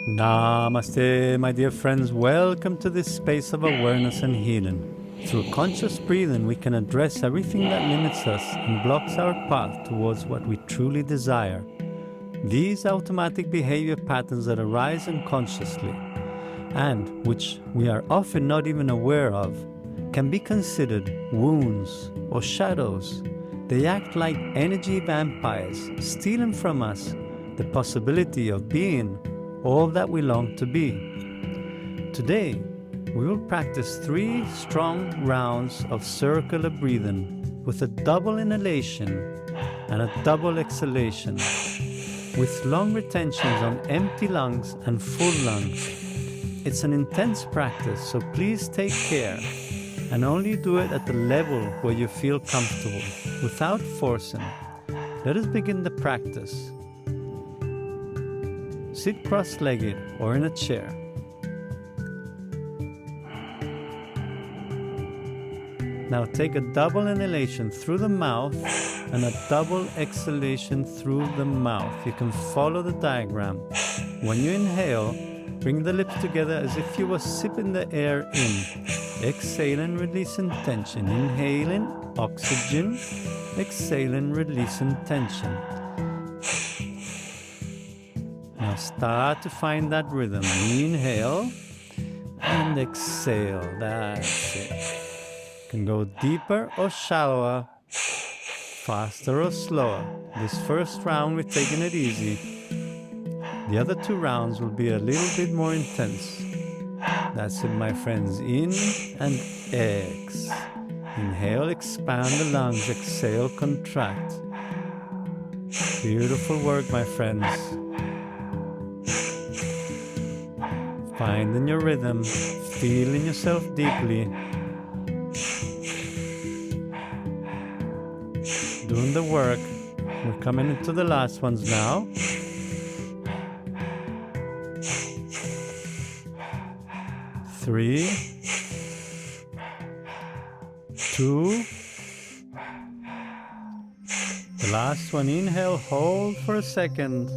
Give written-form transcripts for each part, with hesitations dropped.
Namaste, my dear friends. Welcome to this space of awareness and healing. Through conscious breathing, we can address everything that limits us and blocks our path towards what we truly desire. These automatic behavior patterns that arise unconsciously, and which we are often not even aware of, can be considered wounds or shadows. They act like energy vampires, stealing from us the possibility of being all that we long to be. Today, we will practice 3 strong rounds of circular breathing with a double inhalation and a double exhalation, with long retentions on empty lungs and full lungs. It's an intense practice, so please take care and only do it at the level where you feel comfortable, without forcing. Let us begin the practice. Sit cross-legged or in a chair. Now take a double inhalation through the mouth and a double exhalation through the mouth. You can follow the diagram. When you inhale, bring the lips together as if you were sipping the air in. Exhaling, releasing tension. Inhaling, oxygen. Exhaling, releasing tension. Now start to find that rhythm. Inhale and exhale. That's it. You can go deeper or shallower, faster or slower. This first round we're taking it easy. The other 2 rounds will be a little bit more intense. That's it, my friends. In and ex. Inhale, expand the lungs. Exhale, contract. Beautiful work, my friends. Finding your rhythm, feeling yourself deeply. Doing the work. We're coming into the last ones now. Three, 2. The last one. Inhale, hold for a second.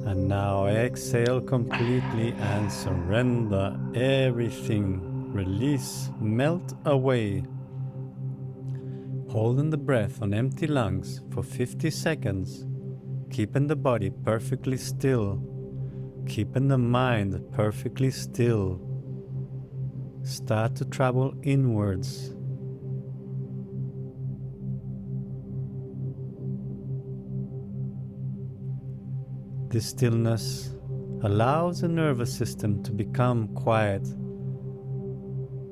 And now exhale completely and surrender everything. Release, melt away. Holding the breath on empty lungs for 50 seconds. Keeping the body perfectly still. Keeping the mind perfectly still. Start to travel inwards. This stillness allows the nervous system to become quiet.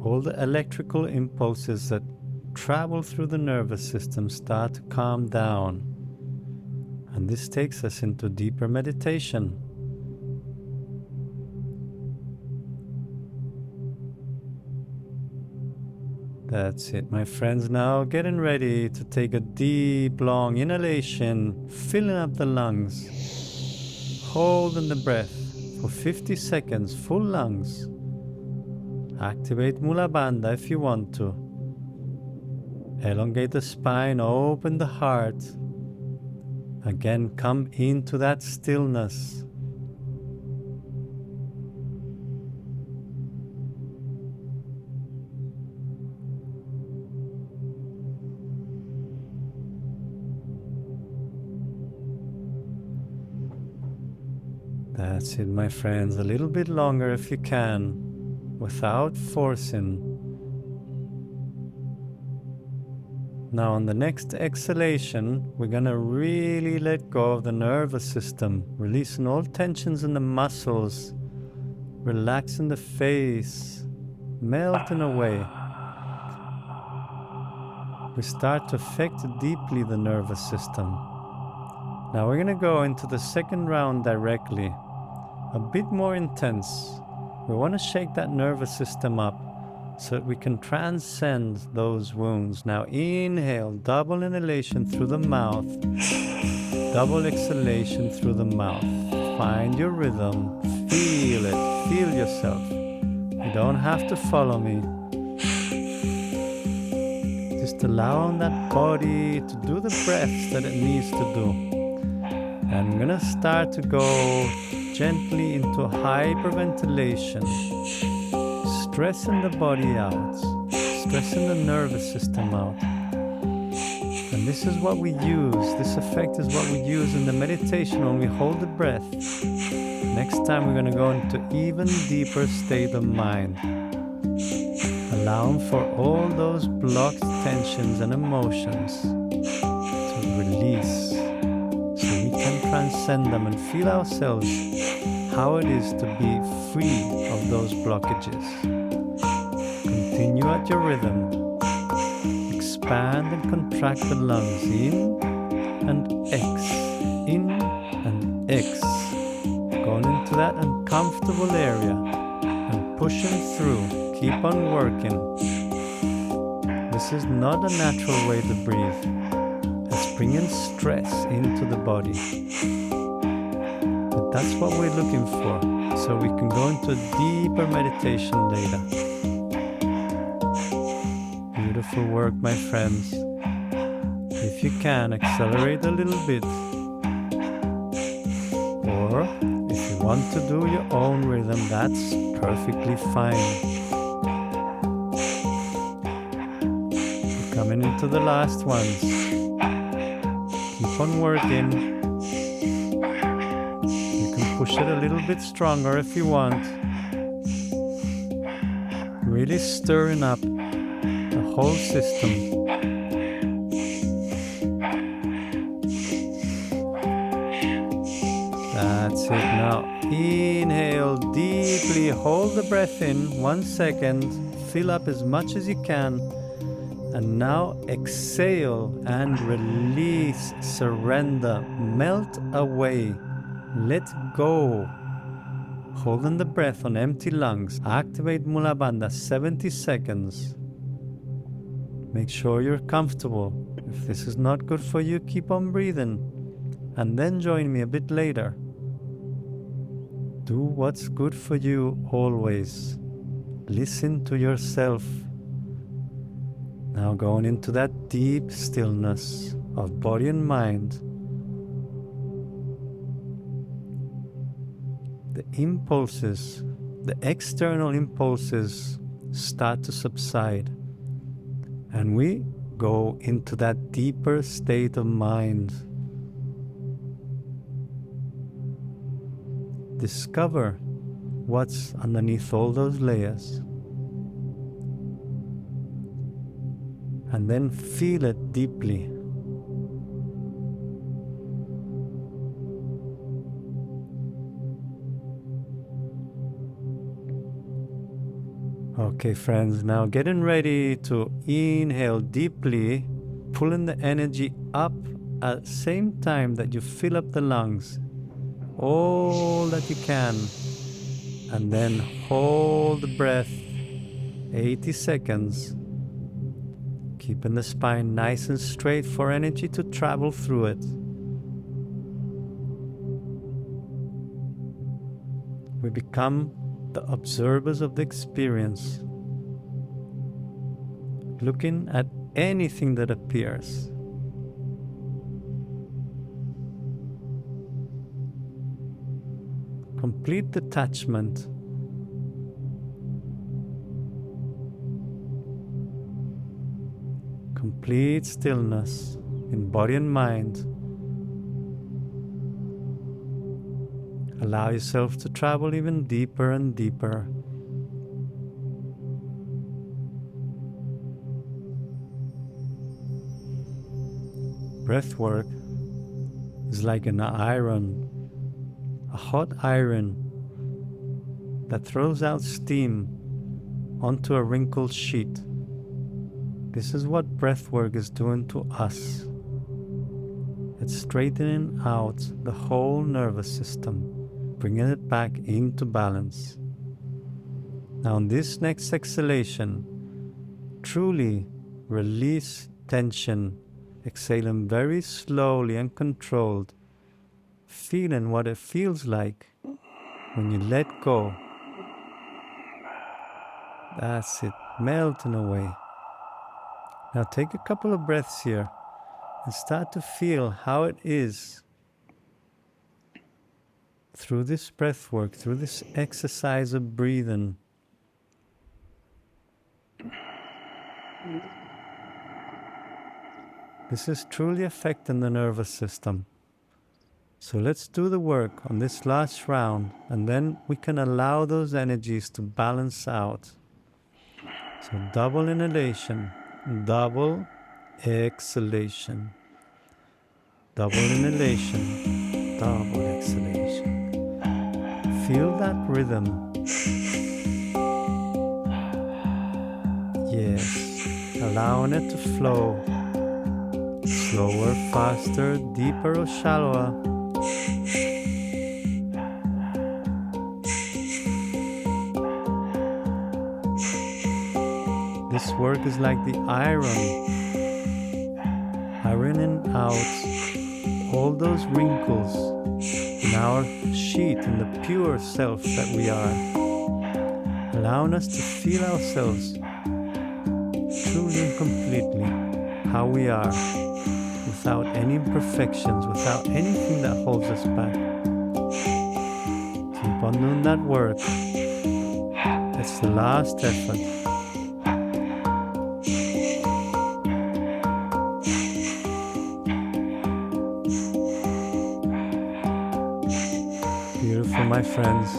All the electrical impulses that travel through the nervous system start to calm down. And this takes us into deeper meditation. That's it, my friends. Now getting ready to take a deep, long inhalation, filling up the lungs. Holding the breath for 50 seconds, full lungs. Activate Mula Bandha if you want to. Elongate the spine, open the heart. Again, come into that stillness. That's it, my friends. A little bit longer if you can, without forcing. Now on the next exhalation, we're gonna really let go of the nervous system, releasing all tensions in the muscles, relaxing the face, melting away. We start to affect deeply the nervous system. Now we're gonna go into the second round directly, a bit more intense. We want to shake that nervous system up so that we can transcend those wounds. Now inhale, double inhalation through the mouth, double exhalation through the mouth. Find your rhythm, feel it, feel yourself. You don't have to follow me. Just allow that body to do the breaths that it needs to do. And I'm gonna start to go gently into hyperventilation, stressing the body out, stressing the nervous system out. And this is what we use, this effect is what we use in the meditation when we hold the breath. Next time we're going to go into even deeper state of mind, allowing for all those blocked tensions and emotions to release, so we can transcend them and feel ourselves how it is to be free of those blockages. Continue at your rhythm. Expand and contract the lungs in and ex, in and ex. Going into that uncomfortable area and pushing through. Keep on working. This is not a natural way to breathe. It's bringing stress into the body. But that's what we're looking for, so we can go into a deeper meditation later. Beautiful work, my friends. If you can, accelerate a little bit. Or, if you want to do your own rhythm, that's perfectly fine. We're coming into the last ones. Keep on working. You can push it a little bit stronger if you want. Really stirring up the whole system. That's it. Now inhale deeply, hold the breath in 1 second, fill up as much as you can, and now exhale and release, surrender, melt away, let go. Holding the breath on empty lungs, activate Mula Bandha 70 seconds. Make sure you're comfortable. If this is not good for you, keep on breathing. And then join me a bit later. Do what's good for you always. Listen to yourself. Now going into that deep stillness of body and mind. The impulses, the external impulses start to subside. And we go into that deeper state of mind. Discover what's underneath all those layers. And then feel it deeply. Okay, friends, now getting ready to inhale deeply, pulling the energy up at the same time that you fill up the lungs, all that you can, and then hold the breath 80 seconds, keeping the spine nice and straight for energy to travel through it. We become the observers of the experience, looking at anything that appears. Complete detachment. Complete stillness in body and mind. Allow yourself to travel even deeper and deeper. Breathwork is like an iron, a hot iron that throws out steam onto a wrinkled sheet. This is what breathwork is doing to us. It's straightening out the whole nervous system, bringing it back into balance. Now in this next exhalation, truly release tension, exhaling very slowly and controlled, feeling what it feels like when you let go. That's it, melting away. Now take a couple of breaths here and start to feel how it is through this breath work, through this exercise of breathing, this is truly affecting the nervous system. So let's do the work on this last round, and then we can allow those energies to balance out. So double inhalation, double exhalation, double inhalation, double exhalation. Feel that rhythm. Yes, allowing it to flow. Slower, faster, deeper or shallower. This work is like the ironing out all those wrinkles in our sheet, in the pure self that we are, allowing us to feel ourselves truly and completely how we are, without any imperfections, without anything that holds us back. Keep on doing that work. It's the last effort. Beautiful, my friends.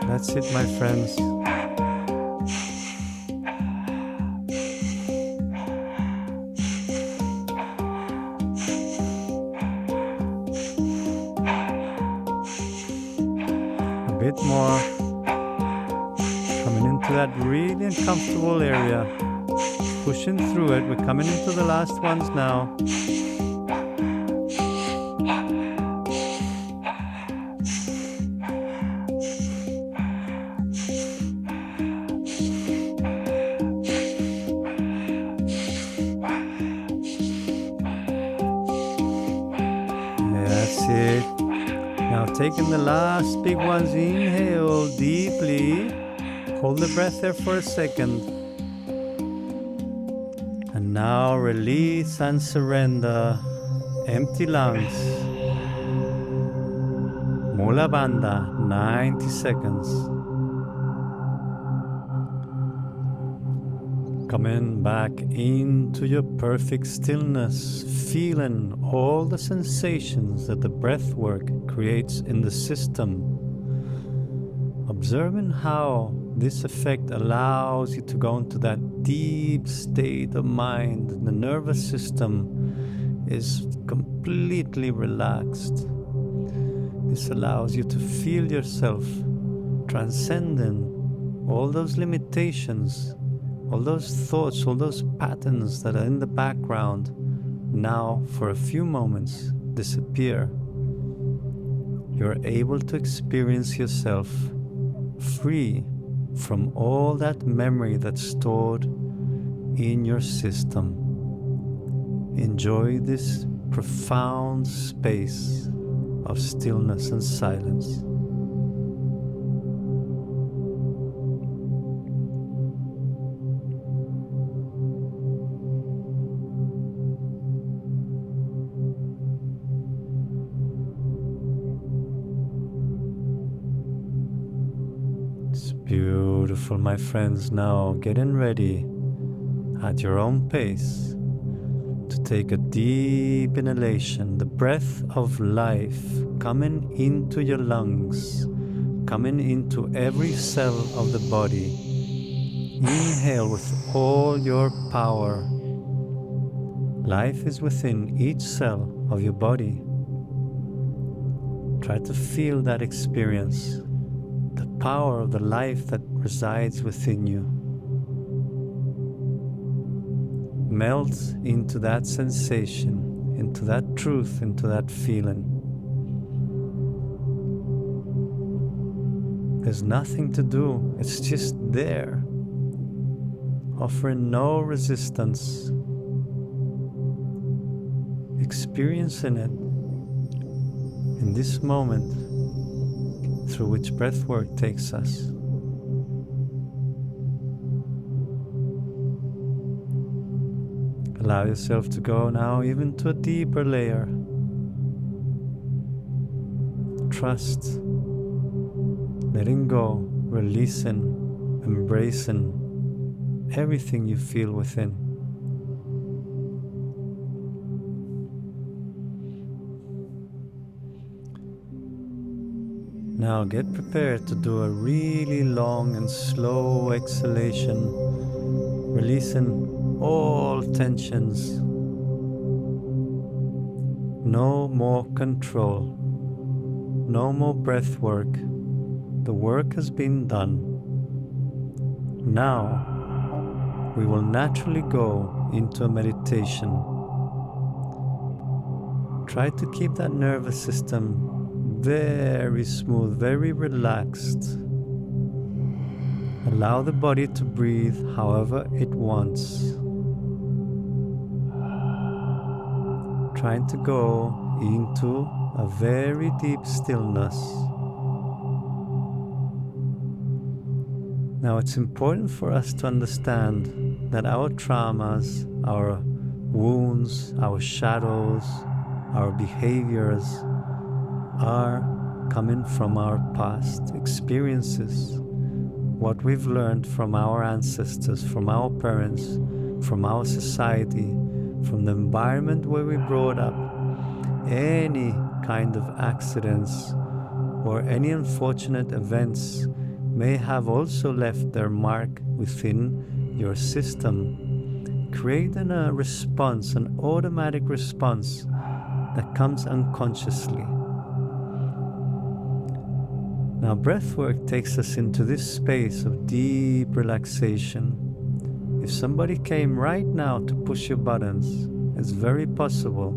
That's it, my friends. A bit more. Coming into that really uncomfortable area. Pushing through it. We're coming into the last ones now. That's it. Now taking the last big ones, inhale deeply. Hold the breath there for a second. And now release and surrender. Empty lungs. Mula Bandha, 90 seconds. Coming back into your perfect stillness, feeling all the sensations that the breath work creates in the system. Observing how this effect allows you to go into that deep state of mind. The nervous system is completely relaxed. This allows you to feel yourself transcending all those limitations, all those thoughts, all those patterns that are in the background now for a few moments disappear. You're able to experience yourself free from all that memory that's stored in your system. Enjoy this profound space of stillness and silence. It's beautiful, my friends. Now getting ready at your own pace to take a deep inhalation, the breath of life coming into your lungs, coming into every cell of the body. Inhale with all your power. Life is within each cell of your body. Try to feel that experience, the power of the life that resides within you. Melt into that sensation, into that truth, into that feeling. There's nothing to do, it's just there, offering no resistance. experiencing it in this moment through which breathwork takes us. Allow yourself to go now even to a deeper layer. Trust, letting go, releasing, embracing everything you feel within. Now get prepared to do a really long and slow exhalation, releasing all tensions. No more control, no more breath work. The work has been done. Now we will naturally go into a meditation. Try to keep that nervous system very smooth, very relaxed. Allow the body to breathe however it wants. Trying to go into a very deep stillness. Now it's important for us to understand that our traumas, our wounds, our shadows, our behaviors are coming from our past experiences. What we've learned from our ancestors, from our parents, from our society, from the environment where we brought up. Any kind of accidents or any unfortunate events may have also left their mark within your system, creating a response, an automatic response that comes unconsciously. Now, breathwork takes us into this space of deep relaxation. If somebody came right now to push your buttons, it's very possible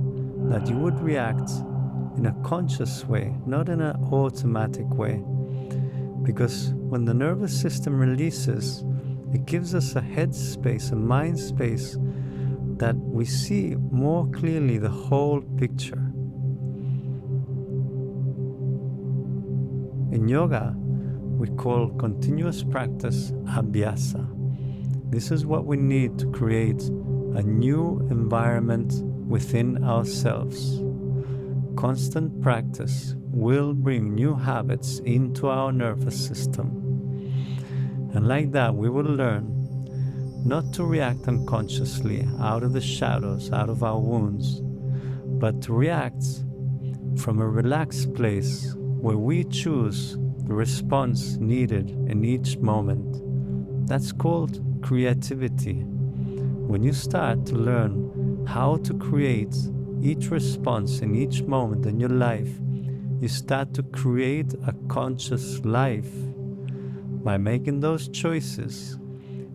that you would react in a conscious way, not in an automatic way. Because when the nervous system releases, it gives us a head space, a mind space, that we see more clearly the whole picture. In yoga, we call continuous practice abhyasa. This is what we need to create a new environment within ourselves. Constant practice will bring new habits into our nervous system. And like that, we will learn not to react unconsciously out of the shadows, out of our wounds, but to react from a relaxed place where we choose the response needed in each moment. That's called creativity. When you start to learn how to create each response in each moment in your life, you start to create a conscious life. By making those choices,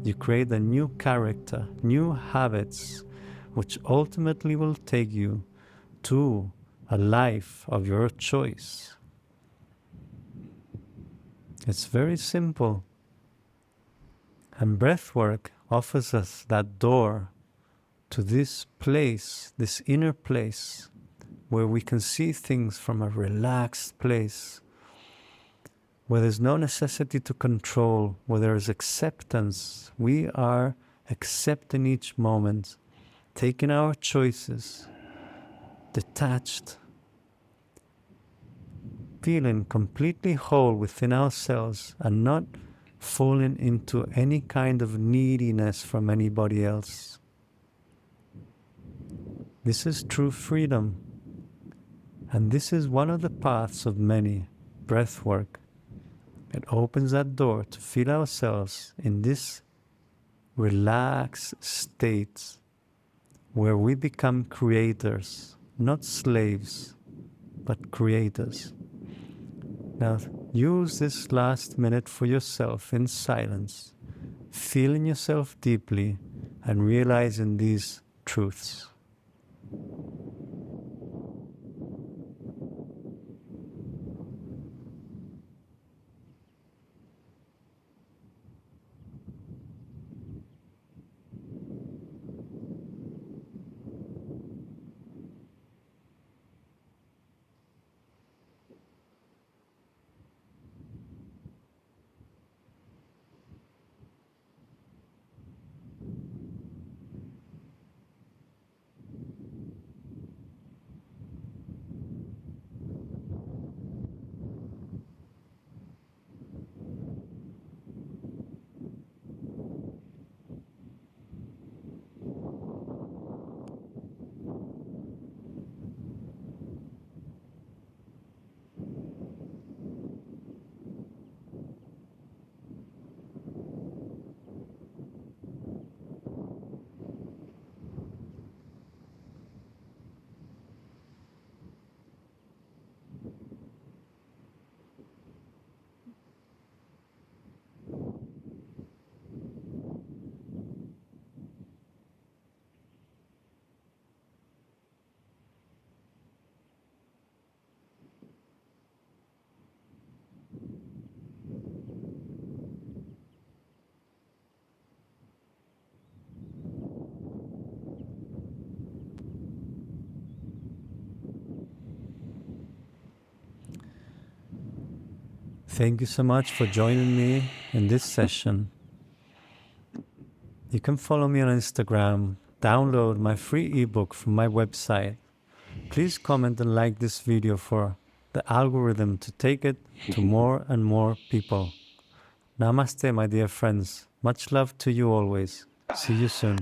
you create a new character, new habits, which ultimately will take you to a life of your choice. It's very simple. And breathwork offers us that door to this place, this inner place, where we can see things from a relaxed place, where there's no necessity to control, where there is acceptance. We are accepting each moment, taking our choices, detached, feeling completely whole within ourselves and not falling into any kind of neediness from anybody else. This is true freedom. And this is one of the paths of many, breathwork. It opens that door to feel ourselves in this relaxed state where we become creators, not slaves, but creators. Now, use this last minute for yourself in silence, feeling yourself deeply and realizing these truths. Thank you so much for joining me in this session. You can follow me on Instagram, download my free ebook from my website. Please comment and like this video for the algorithm to take it to more and more people. Namaste, my dear friends. Much love to you always. See you soon.